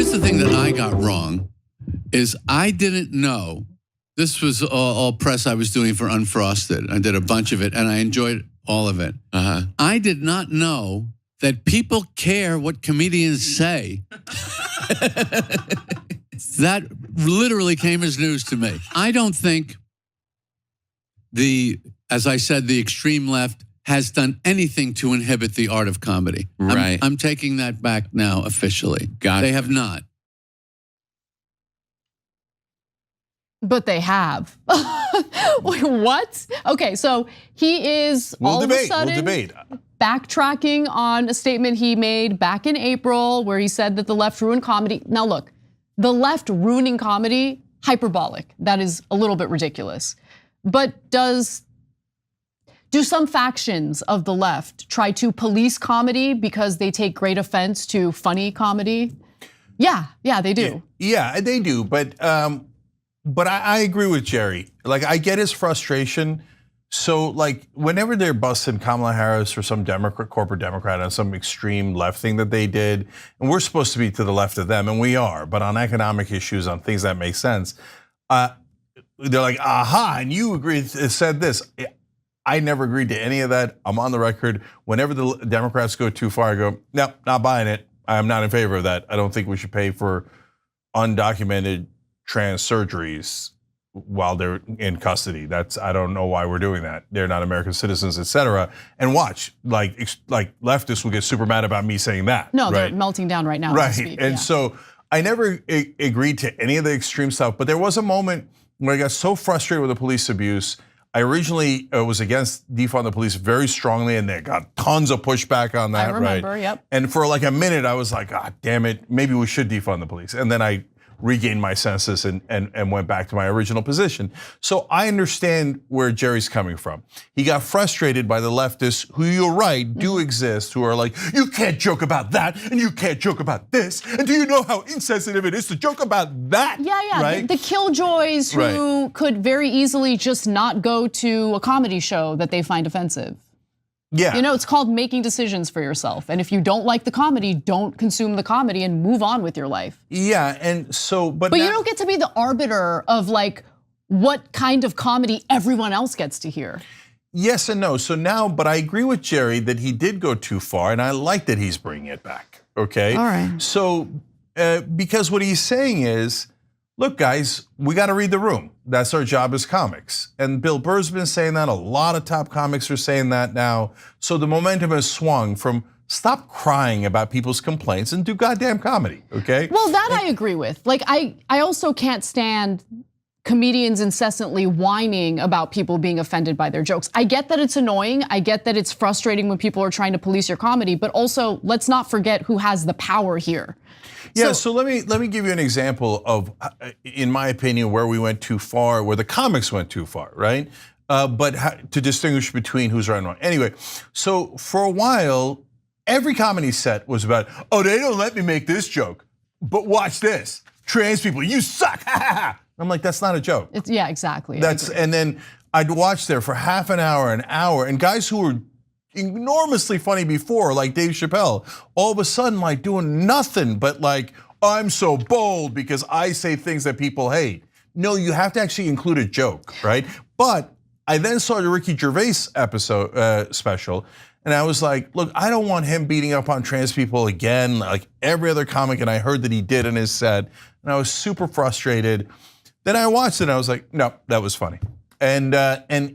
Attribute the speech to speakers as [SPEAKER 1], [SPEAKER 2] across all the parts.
[SPEAKER 1] Here's the thing that I got wrong is I didn't know. This was all press I was doing for Unfrosted. I did a bunch of it, and I enjoyed all of it. I did not know that people care what comedians say. That literally came as news to me. I don't think as I said, the extreme left has done anything to inhibit the art of comedy.
[SPEAKER 2] Right.
[SPEAKER 1] I'm taking that back now officially.
[SPEAKER 2] Gotcha.
[SPEAKER 1] They have not.
[SPEAKER 3] But they have. Wait, what? Okay, so he is all of a sudden backtracking on a statement he made back in April where he said that the left ruined comedy. Now look, the left ruining comedy, hyperbolic. That is a little bit ridiculous. But do some factions of the left try to police comedy because they take great offense to funny comedy? Yeah, they do.
[SPEAKER 4] Yeah, they do, but I agree with Jerry. Like, I get his frustration. So, like, whenever they're busting Kamala Harris or some corporate Democrat on some extreme left thing that they did, and we're supposed to be to the left of them, and we are, but on economic issues, on things that make sense, they're like, aha, and you agreed, said this. I never agreed to any of that. I'm on the record. Whenever the Democrats go too far, I go, no, not buying it. I'm not in favor of that. I don't think we should pay for undocumented trans surgeries while they're in custody. I don't know why we're doing that. They're not American citizens, et cetera. And watch, like leftists will get super mad about me saying that.
[SPEAKER 3] No,
[SPEAKER 4] right?
[SPEAKER 3] They're melting down right now.
[SPEAKER 4] Right, and so I never agreed to any of the extreme stuff, but there was a moment where I got so frustrated with the police abuse. I originally was against defund the police very strongly, and they got tons of pushback on that.
[SPEAKER 3] I remember,
[SPEAKER 4] right?
[SPEAKER 3] Yep.
[SPEAKER 4] And for like a minute, I was like, God damn it, maybe we should defund the police. And then I regained my senses and went back to my original position. So I understand where Jerry's coming from. He got frustrated by the leftists, who you're right, do exist, who are like, you can't joke about that, and you can't joke about this, and do you know how insensitive it is to joke about that?
[SPEAKER 3] Yeah,
[SPEAKER 4] right?
[SPEAKER 3] the killjoys who could very easily just not go to a comedy show that they find offensive.
[SPEAKER 4] Yeah.
[SPEAKER 3] You know, it's called making decisions for yourself. And if you don't like the comedy, don't consume the comedy and move on with your life.
[SPEAKER 4] Yeah, and so, but
[SPEAKER 3] you don't get to be the arbiter of like what kind of comedy everyone else gets to hear.
[SPEAKER 4] Yes and no. So now, but I agree with Jerry that he did go too far, and I like that he's bringing it back, okay?
[SPEAKER 3] All right.
[SPEAKER 4] So, because what he's saying is, look, guys, we got to read the room. That's our job as comics. And Bill Burr's been saying that. A lot of top comics are saying that now. So the momentum has swung from stop crying about people's complaints and do goddamn comedy, okay?
[SPEAKER 3] Well, that I agree with. Like, I also can't stand comedians incessantly whining about people being offended by their jokes. I get that it's annoying. I get that it's frustrating when people are trying to police your comedy, but also let's not forget who has the power here.
[SPEAKER 4] Yeah, so let me give you an example of, in my opinion, where we went too far, where the comics went too far, right? But to distinguish between who's right and wrong. Anyway, so for a while, every comedy set was about, oh, they don't let me make this joke, but watch this, trans people, you suck, I'm like, that's not a joke.
[SPEAKER 3] Yeah, exactly.
[SPEAKER 4] And then I'd watch there for half an hour, and guys who were enormously funny before, like Dave Chappelle, all of a sudden like doing nothing but like, I'm so bold because I say things that people hate. No, you have to actually include a joke, right? But I then saw the Ricky Gervais special, and I was like, look, I don't want him beating up on trans people again, like every other comic, and I heard that he did in his set, and I was super frustrated. Then I watched it and I was like, no, that was funny. And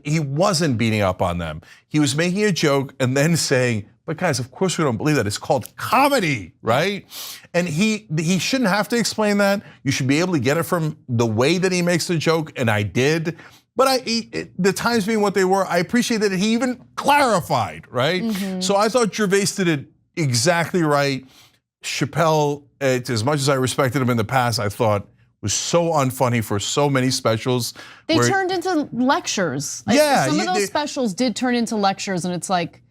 [SPEAKER 4] he wasn't beating up on them. He was making a joke and then saying, but guys, of course we don't believe that. It's called comedy, right? And he shouldn't have to explain that. You should be able to get it from the way that he makes the joke, and I did. But the times being what they were, I appreciate that he even clarified, right? Mm-hmm. So I thought Gervais did it exactly right. Chappelle, as much as I respected him in the past, I thought was so unfunny for so many specials.
[SPEAKER 3] They turned into lectures. Like,
[SPEAKER 4] yeah.
[SPEAKER 3] Some of those specials did turn into lectures, and it's like,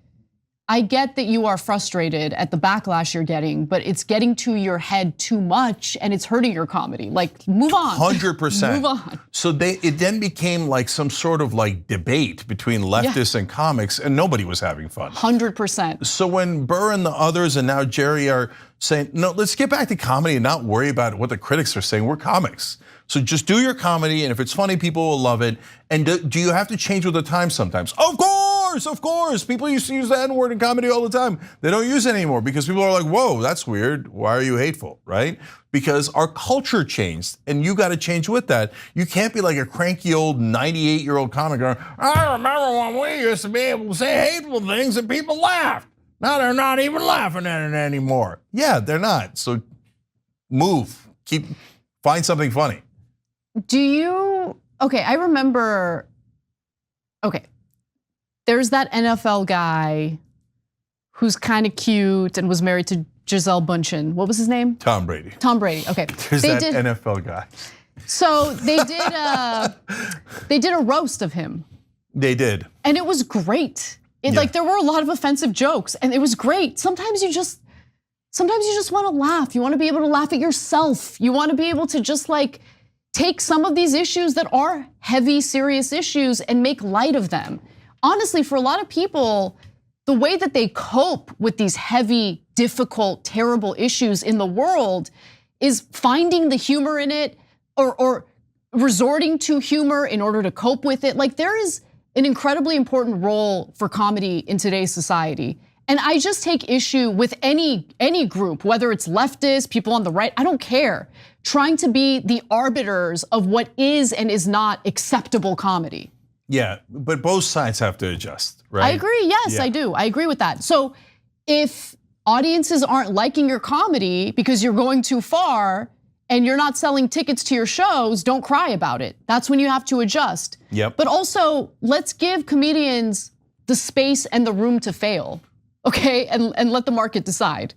[SPEAKER 3] I get that you are frustrated at the backlash you're getting, but it's getting to your head too much and it's hurting your comedy. Like, move on.
[SPEAKER 4] 100%.
[SPEAKER 3] Move on.
[SPEAKER 4] So it then became like some sort of like debate between leftists and comics, and nobody was having fun.
[SPEAKER 3] 100%.
[SPEAKER 4] So when Burr and the others and now Jerry are saying, no, let's get back to comedy and not worry about what the critics are saying. We're comics. So just do your comedy, and if it's funny, people will love it. And do you have to change with the times sometimes? Of course. People used to use the N-word in comedy all the time. They don't use it anymore because people are like, whoa, that's weird. Why are you hateful, right? Because our culture changed, and you got to change with that. You can't be like a cranky old 98-year-old comic going, I remember when we used to be able to say hateful things and people laughed. Now they're not even laughing at it anymore. Yeah, they're not. So move, find something funny.
[SPEAKER 3] Okay, I remember, there's that NFL guy who's kind of cute and was married to Gisele Bündchen. What was his name?
[SPEAKER 4] Tom Brady.
[SPEAKER 3] Tom Brady, okay.
[SPEAKER 4] There's that NFL guy.
[SPEAKER 3] So they did a roast of him.
[SPEAKER 4] They did.
[SPEAKER 3] And it was great. Like there were a lot of offensive jokes and it was great. Sometimes you just want to laugh. You want to be able to laugh at yourself. You want to be able to just like take some of these issues that are heavy, serious issues and make light of them. Honestly, for a lot of people, the way that they cope with these heavy, difficult, terrible issues in the world is finding the humor in it or resorting to humor in order to cope with it. Like there is an incredibly important role for comedy in today's society. And I just take issue with any group, whether it's leftists, people on the right, I don't care, trying to be the arbiters of what is and is not acceptable comedy.
[SPEAKER 4] Yeah, but both sides have to adjust, right?
[SPEAKER 3] I agree, yes, yeah. I do. I agree with that. So if audiences aren't liking your comedy because you're going too far and you're not selling tickets to your shows, don't cry about it. That's when you have to adjust.
[SPEAKER 4] Yep.
[SPEAKER 3] But also, let's give comedians the space and the room to fail, okay? And let the market decide.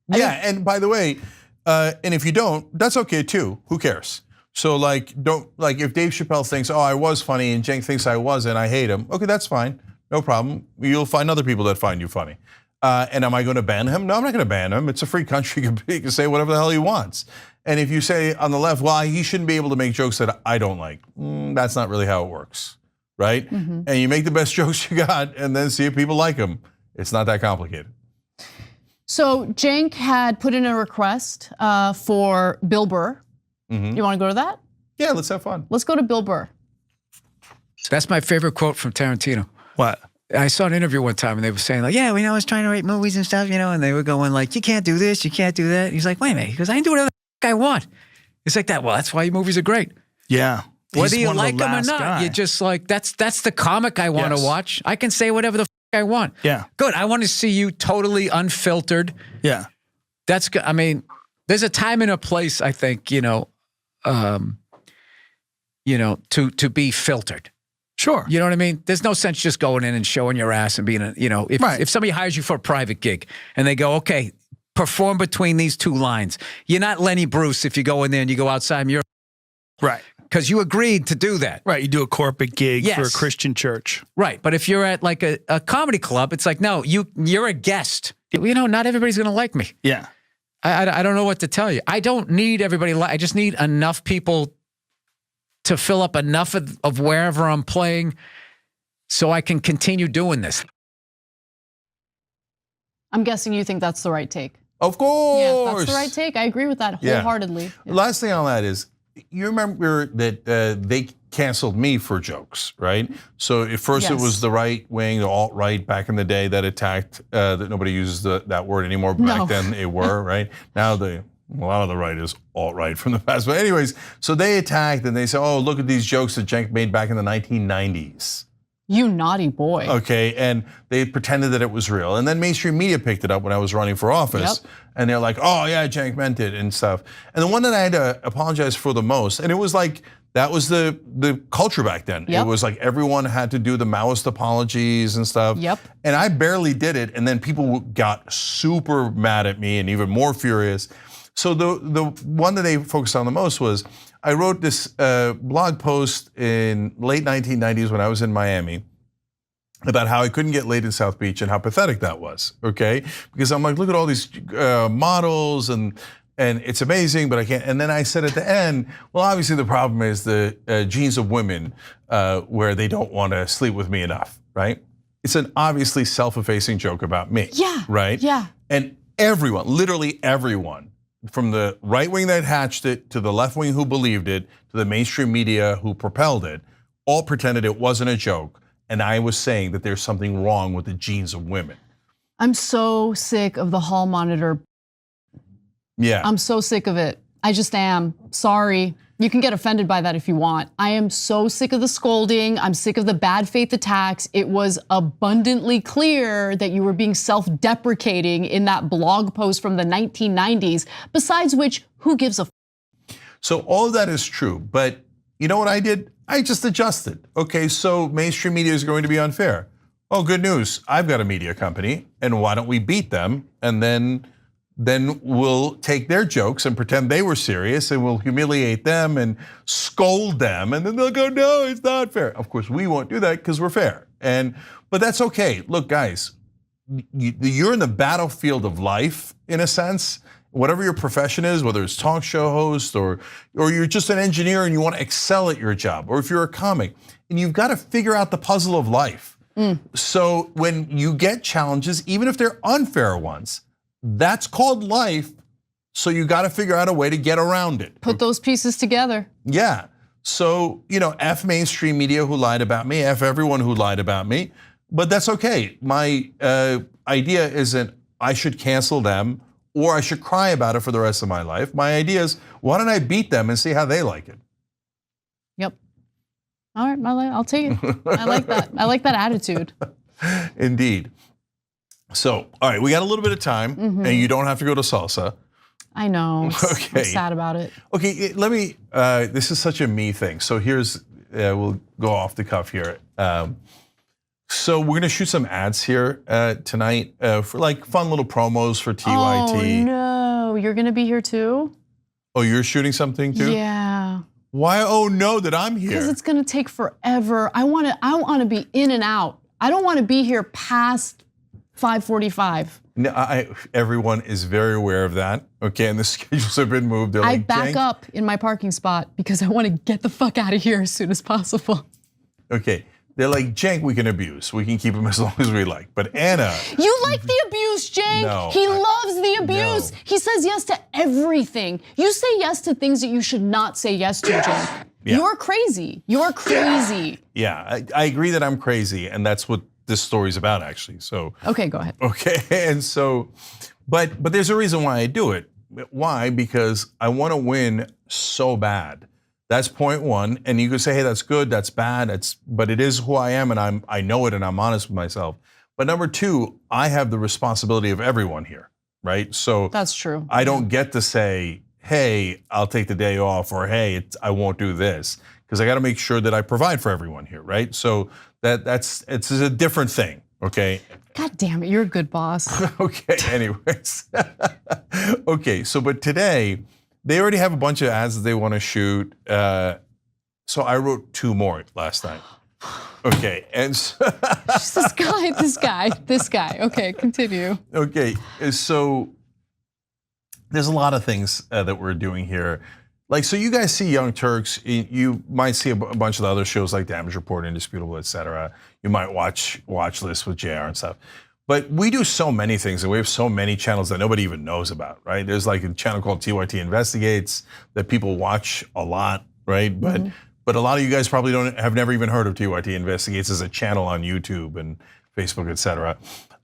[SPEAKER 4] Yeah, and by the way, and if you don't, that's okay too, who cares? So like, if Dave Chappelle thinks, oh, I was funny, and Cenk thinks I wasn't, I hate him, okay, that's fine, no problem. You'll find other people that find you funny. And am I gonna ban him? No, I'm not gonna ban him. It's a free country, he can say whatever the hell he wants. And if you say on the left, well, he shouldn't be able to make jokes that I don't like, that's not really how it works, right? Mm-hmm. And you make the best jokes you got and then see if people like them. It's not that complicated.
[SPEAKER 3] So Cenk had put in a request for Bill Burr. Mm-hmm. You wanna go to that?
[SPEAKER 4] Yeah, let's have fun.
[SPEAKER 3] Let's go to Bill Burr.
[SPEAKER 2] That's my favorite quote from Tarantino.
[SPEAKER 5] What?
[SPEAKER 2] I saw an interview one time and they were saying like, yeah, we know I was trying to write movies and stuff, and they were going like, you can't do this, you can't do that. He's like, wait a minute, he goes, I can do whatever the I want. It's like that, well, that's why your movies are great.
[SPEAKER 5] Yeah.
[SPEAKER 2] Whether you like them or not, you're just like, that's the comic I want to watch. I can say whatever the I want.
[SPEAKER 5] Yeah.
[SPEAKER 2] Good, I want to see you totally unfiltered.
[SPEAKER 5] Yeah.
[SPEAKER 2] That's good. I mean, there's a time and a place, I think, to be filtered.
[SPEAKER 5] Sure.
[SPEAKER 2] You know what I mean? There's no sense just going in and showing your ass and being if somebody hires you for a private gig and they go, okay, perform between these two lines. You're not Lenny Bruce if you go in there and you go outside and you're
[SPEAKER 5] right.
[SPEAKER 2] Because you agreed to do that.
[SPEAKER 5] Right, you do a corporate gig for a Christian church.
[SPEAKER 2] Right, but if you're at like a comedy club, it's like, no, you're a guest. Not everybody's gonna like me.
[SPEAKER 5] Yeah.
[SPEAKER 2] I don't know what to tell you. I don't need everybody. I just need enough people to fill up enough of wherever I'm playing so I can continue doing this.
[SPEAKER 3] I'm guessing you think that's the right take.
[SPEAKER 4] Of course.
[SPEAKER 3] Yeah, that's the right take. I agree with that wholeheartedly.
[SPEAKER 4] Yeah. Last thing on that is, you remember that they canceled me for jokes, right? So at first it was the right wing, the alt-right back in the day that attacked, that nobody uses that word anymore. Back then they were, right? Now a lot of the right is alt-right from the past. But anyways, so they attacked and they said, oh, look at these jokes that Cenk made back in the 1990s.
[SPEAKER 3] You naughty boy.
[SPEAKER 4] Okay, and they pretended that it was real. And then mainstream media picked it up when I was running for office. Yep. And they're like, oh yeah, Cenk meant it and stuff. And the one that I had to apologize for the most, and it was like, that was the culture back then. Yep. It was like everyone had to do the Maoist apologies and stuff.
[SPEAKER 3] Yep.
[SPEAKER 4] And I barely did it, and then people got super mad at me and even more furious. So the one that they focused on the most was, I wrote this blog post in late 1990s when I was in Miami about how I couldn't get laid in South Beach and how pathetic that was, okay? Because I'm like, look at all these models and it's amazing, but I can't. And then I said at the end, well, obviously the problem is the genes of women where they don't want to sleep with me enough, right? It's an obviously self-effacing joke about me,
[SPEAKER 3] yeah,
[SPEAKER 4] right?
[SPEAKER 3] Yeah.
[SPEAKER 4] And everyone, literally everyone, from the right wing that hatched it to the left wing who believed it to the mainstream media who propelled it, all pretended it wasn't a joke. And I was saying that there's something wrong with the genes of women.
[SPEAKER 3] I'm so sick of the hall monitor.
[SPEAKER 4] Yeah.
[SPEAKER 3] I'm so sick of it. I just am. Sorry. You can get offended by that if you want. I am so sick of the scolding. I'm sick of the bad faith attacks. It was abundantly clear that you were being self-deprecating in that blog post from the 1990s. Besides which, who gives a f?
[SPEAKER 4] So all of that is true, but you know what I did? I just adjusted. Okay, so mainstream media is going to be unfair. Oh, good news. I've got a media company, and why don't we beat them? And then we'll take their jokes and pretend they were serious, and we'll humiliate them and scold them, and then they'll go, no, it's not fair. Of course, we won't do that because we're fair. But that's okay. Look, guys, you're in the battlefield of life, in a sense. Whatever your profession is, whether it's talk show host or you're just an engineer and you want to excel at your job, or if you're a comic, and you've got to figure out the puzzle of life. So when you get challenges, even if they're unfair ones, that's called life. So you got to figure out a way to get around it.
[SPEAKER 3] Put those pieces together.
[SPEAKER 4] Yeah. So, F mainstream media who lied about me, F everyone who lied about me, but that's okay. My idea isn't I should cancel them or I should cry about it for the rest of my life. My idea is, why don't I beat them and see how they like it?
[SPEAKER 3] Yep. All right, I'll take it. I like that. I like that attitude.
[SPEAKER 4] Indeed. So, all right, we got a little bit of time, and you don't have to go to salsa.
[SPEAKER 3] I know.
[SPEAKER 4] Okay.
[SPEAKER 3] I'm sad about it.
[SPEAKER 4] Okay, let me. This is such a me thing. So here's. We'll go off the cuff here. So we're gonna shoot some ads here tonight for like fun little promos for TYT.
[SPEAKER 3] Oh no, you're gonna be here too?
[SPEAKER 4] Oh, you're shooting something too?
[SPEAKER 3] Yeah.
[SPEAKER 4] Why? Oh no, that I'm here.
[SPEAKER 3] Because it's gonna take forever. I wanna be in and out. I don't want to be here past 5:45.
[SPEAKER 4] No, everyone is very aware of that. Okay, and the schedules have been moved.
[SPEAKER 3] I back up in my parking spot because I want to get the fuck out of here as soon as possible.
[SPEAKER 4] Okay. They're like, Cenk, we can abuse. We can keep him as long as we like. But Anna.
[SPEAKER 3] You like the abuse, Cenk.
[SPEAKER 4] No,
[SPEAKER 3] he loves the abuse.
[SPEAKER 4] No.
[SPEAKER 3] He says yes to everything. You say yes to things that you should not say yes to, Cenk.
[SPEAKER 4] Yeah.
[SPEAKER 3] You're crazy. You're crazy.
[SPEAKER 4] Yeah, I agree that I'm crazy, and that's what this story's about, actually. So.
[SPEAKER 3] Okay, go ahead.
[SPEAKER 4] Okay, and so, but there's a reason why I do it. Why? Because I want to win so bad. That's point one, and you could say, hey, that's good, that's bad, but it is who I am, and I know it, and I'm honest with myself. But number two, I have the responsibility of everyone here, right? So
[SPEAKER 3] that's true.
[SPEAKER 4] I don't get to say, hey, I'll take the day off, or hey, I won't do this, because I got to make sure that I provide for everyone here, right? So it's a different thing, okay?
[SPEAKER 3] God damn it, you're a good boss.
[SPEAKER 4] Okay, anyways. Okay, so but today, they already have a bunch of ads that they want to shoot. So I wrote 2 more last night. Okay, and so
[SPEAKER 3] this guy. Okay, continue.
[SPEAKER 4] Okay, so there's a lot of things that we're doing here. Like, so you guys see Young Turks, you might see a bunch of the other shows like Damage Report, Indisputable, etc. You might watch List with JR and stuff. But we do so many things, and we have so many channels that nobody even knows about, right? There's like a channel called TYT Investigates that people watch a lot, right? But a lot of you guys probably have never even heard of TYT Investigates as a channel on YouTube and Facebook, etc.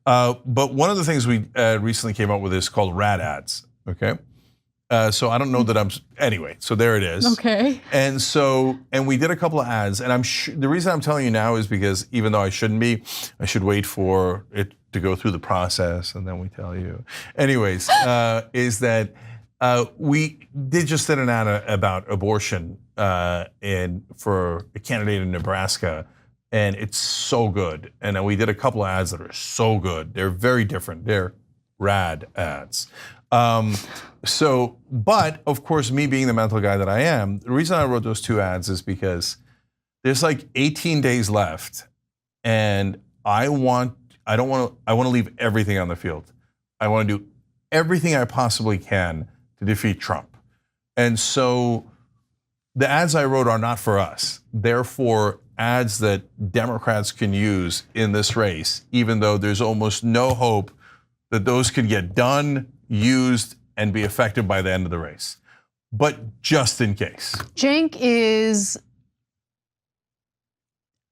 [SPEAKER 4] But one of the things we recently came up with is called Rad Ads, okay? So I don't know that anyway, so there it is.
[SPEAKER 3] Okay.
[SPEAKER 4] And we did a couple of ads, and the reason I'm telling you now is because even though I shouldn't be, I should wait for it to go through the process and then we tell you. Anyways, is that we just did an ad about abortion for a candidate in Nebraska, and it's so good. And then we did a couple of ads that are so good. They're very different. They're rad ads. But of course, me being the mental guy that I am, the reason I wrote those 2 ads is because there's like 18 days left, and I want to leave everything on the field. I want to do everything I possibly can to defeat Trump. And so the ads I wrote are not for us. They're for ads that Democrats can use in this race, even though there's almost no hope that those could get done, used, and be effective by the end of the race. But just in case.
[SPEAKER 3] Cenk is,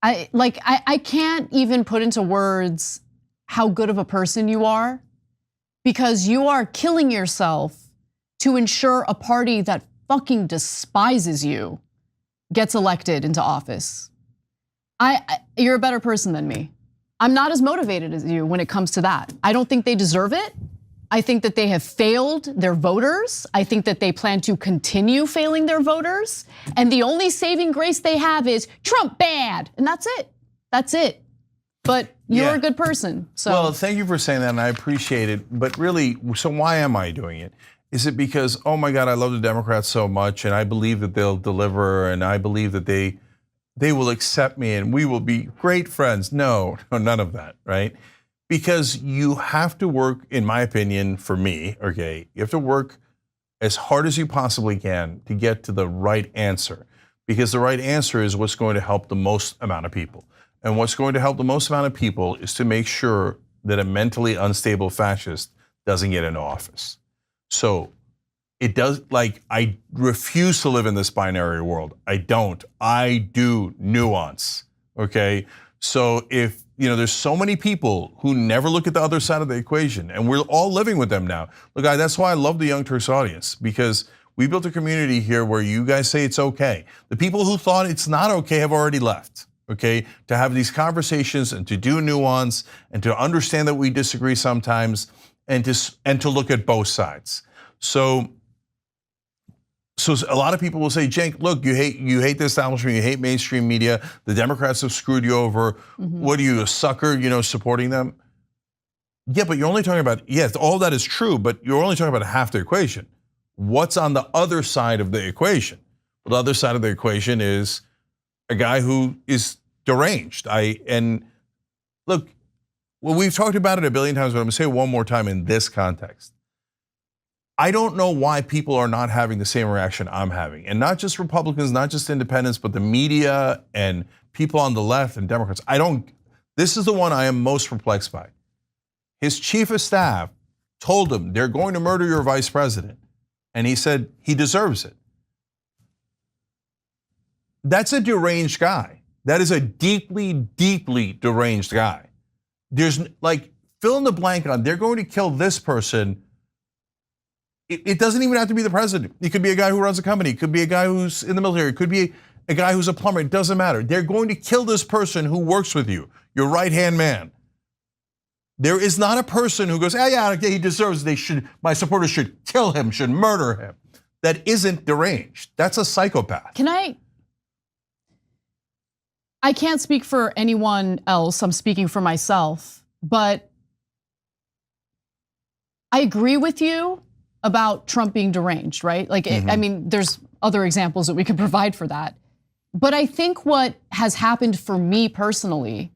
[SPEAKER 3] I can't even put into words how good of a person you are, because you are killing yourself to ensure a party that fucking despises you gets elected into office. You're a better person than me. I'm not as motivated as you when it comes to that. I don't think they deserve it. I think that they have failed their voters. I think that they plan to continue failing their voters. And the only saving grace they have is Trump bad. And that's it. That's it. But you're a good person. So.
[SPEAKER 4] Well, thank you for saying that, and I appreciate it. But really, so why am I doing it? Is it because, oh my God, I love the Democrats so much, and I believe that they'll deliver, and I believe that they will accept me, and we will be great friends? No, none of that, right? Because you have to work, in my opinion, for me, okay, you have to work as hard as you possibly can to get to the right answer. Because the right answer is what's going to help the most amount of people. And what's going to help the most amount of people is to make sure that a mentally unstable fascist doesn't get into office. So it does, like, I refuse to live in this binary world. I don't. I do nuance, okay? So if, there's so many people who never look at the other side of the equation, and we're all living with them now. Look, that's why I love the Young Turks audience, because we built a community here where you guys say it's okay. The people who thought it's not okay have already left, okay? To have these conversations and to do nuance and to understand that we disagree sometimes, and to look at both sides. So a lot of people will say, Cenk, look, you hate the establishment, you hate mainstream media, the Democrats have screwed you over. What are you, a sucker, supporting them? Yeah, but you're only talking about, yes, all that is true, but you're only talking about half the equation. What's on the other side of the equation? Well, the other side of the equation is a guy who is deranged. And look, well, we've talked about it a billion times, but I'm gonna say it one more time in this context. I don't know why people are not having the same reaction I'm having. And not just Republicans, not just independents, but the media and people on the left and Democrats. This is the one I am most perplexed by. His chief of staff told him they're going to murder your vice president. And he said he deserves it. That's a deranged guy. That is a deeply, deeply deranged guy. There's like, fill in the blank on, they're going to kill this person. It doesn't even have to be the president. It could be a guy who runs a company. It could be a guy who's in the military. It could be a guy who's a plumber. It doesn't matter. They're going to kill this person who works with you, your right-hand man. There is not a person who goes, yeah, he deserves it. My supporters should kill him, should murder him. That isn't deranged. That's a psychopath.
[SPEAKER 3] I can't speak for anyone else. I'm speaking for myself, but I agree with you about Trump being deranged, right? Like, I mean, there's other examples that we could provide for that. But I think what has happened for me personally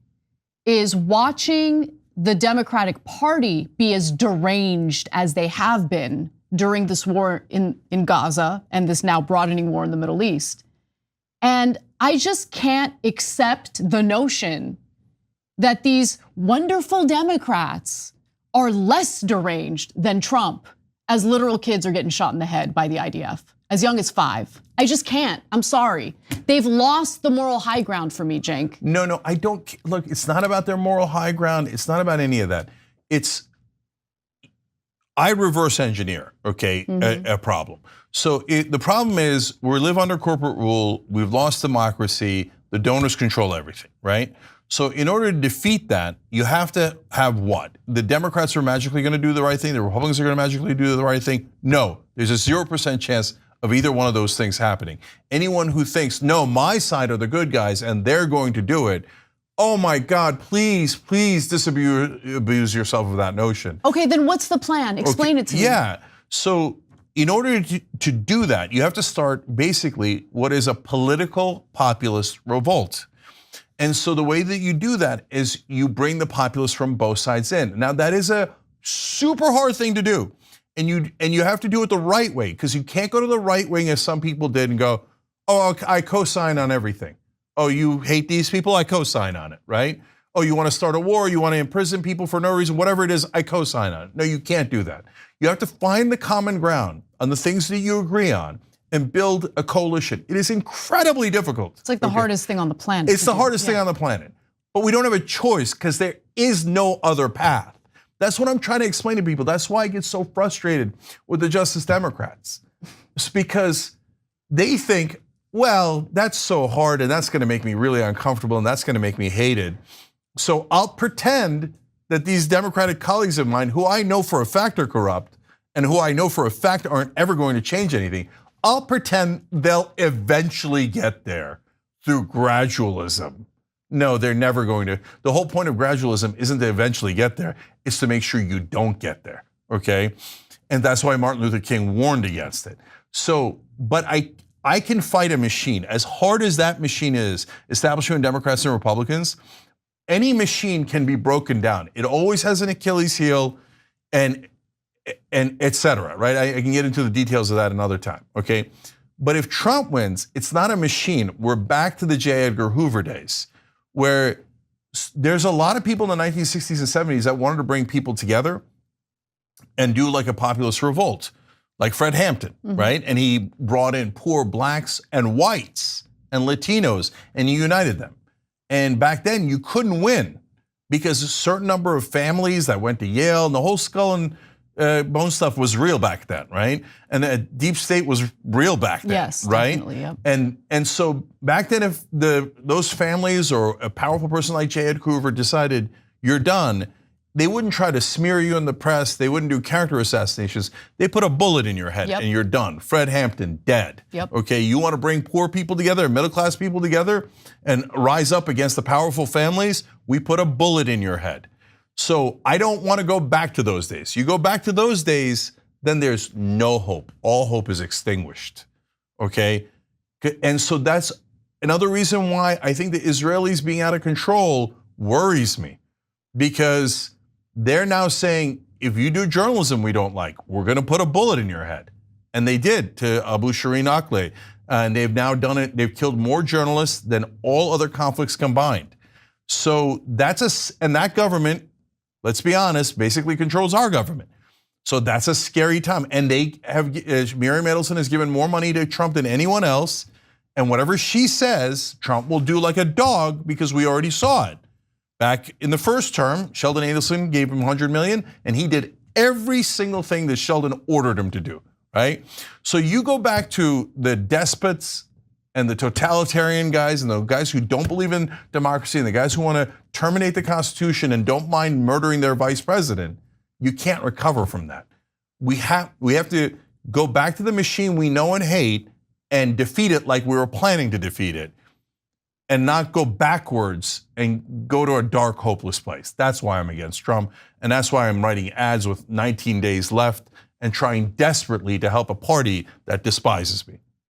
[SPEAKER 3] is watching the Democratic Party be as deranged as they have been during this war in Gaza and this now broadening war in the Middle East. And I just can't accept the notion that these wonderful Democrats are less deranged than Trump as literal kids are getting shot in the head by the IDF, as young as 5. I just can't. I'm sorry. They've lost the moral high ground for me, Cenk.
[SPEAKER 4] No, I don't. Look, it's not about their moral high ground. It's not about any of that. I reverse engineer, okay, a problem. So the problem is we live under corporate rule. We've lost democracy. The donors control everything, right? So in order to defeat that, you have to have what? The Democrats are magically going to do the right thing. The Republicans are going to magically do the right thing. No, there's a 0% chance of either one of those things happening. Anyone who thinks, no, my side are the good guys and they're going to do it, oh my God, please disabuse yourself of that notion.
[SPEAKER 3] Okay, then what's the plan? Explain it to me.
[SPEAKER 4] Yeah, so in order to do that, you have to start basically what is a political populist revolt. And so the way that you do that is you bring the populace from both sides in. Now that is a super hard thing to do. And you have to do it the right way, because you can't go to the right wing as some people did and go, oh, I co-sign on everything. Oh, you hate these people? I co-sign on it, right? Oh, you want to start a war, you want to imprison people for no reason, whatever it is, I co-sign on it. No, you can't do that. You have to find the common ground on the things that you agree on and build a coalition. It is incredibly difficult.
[SPEAKER 3] It's like the hardest thing on the planet.
[SPEAKER 4] It's the hardest thing on the planet. But we don't have a choice because there is no other path. That's what I'm trying to explain to people. That's why I get so frustrated with the Justice Democrats. It's because they think, well, that's so hard and that's gonna make me really uncomfortable and that's gonna make me hated. So I'll pretend that these Democratic colleagues of mine, who I know for a fact are corrupt and who I know for a fact aren't ever going to change anything, I'll pretend they'll eventually get there through gradualism. No, they're never going to. The whole point of gradualism isn't to eventually get there, it's to make sure you don't get there, okay? And that's why Martin Luther King warned against it. So, but I can fight a machine. As hard as that machine is, establishment Democrats and Republicans, any machine can be broken down. It always has an Achilles heel and et cetera, right? I can get into the details of that another time, okay? But if Trump wins, it's not a machine. We're back to the J. Edgar Hoover days, where there's a lot of people in the 1960s and 70s that wanted to bring people together and do like a populist revolt, like Fred Hampton, right? And he brought in poor blacks and whites and Latinos and he united them. And back then you couldn't win because a certain number of families that went to Yale and the whole skull and bone stuff was real back then, right? And the deep state was real back then,
[SPEAKER 3] yes,
[SPEAKER 4] right?
[SPEAKER 3] Definitely, yep.
[SPEAKER 4] And so back then, if those families or a powerful person like J. Edgar Hoover decided you're done, they wouldn't try to smear you in the press. They wouldn't do character assassinations. They put a bullet in your head and you're done. Fred Hampton, dead.
[SPEAKER 3] Yep.
[SPEAKER 4] Okay, you want to bring poor people together, middle class people together, and rise up against the powerful families? We put a bullet in your head. So I don't want to go back to those days. You go back to those days, then there's no hope. All hope is extinguished, okay? And so that's another reason why I think the Israelis being out of control worries me, because they're now saying, if you do journalism we don't like, we're gonna put a bullet in your head. And they did to Abu Shireen Akleh. And they've now done it, they've killed more journalists than all other conflicts combined. So and that government, let's be honest, basically controls our government. So that's a scary time. And they have, Miriam Edelson has given more money to Trump than anyone else. And whatever she says, Trump will do like a dog because we already saw it. Back in the first term, Sheldon Adelson gave him $100 million and he did every single thing that Sheldon ordered him to do, right? So you go back to the despots and the totalitarian guys and the guys who don't believe in democracy and the guys who want to terminate the Constitution and don't mind murdering their vice president, you can't recover from that. We have to go back to the machine we know and hate and defeat it like we were planning to defeat it, and not go backwards and go to a dark, hopeless place. That's why I'm against Trump, and that's why I'm writing ads with 19 days left and trying desperately to help a party that despises me.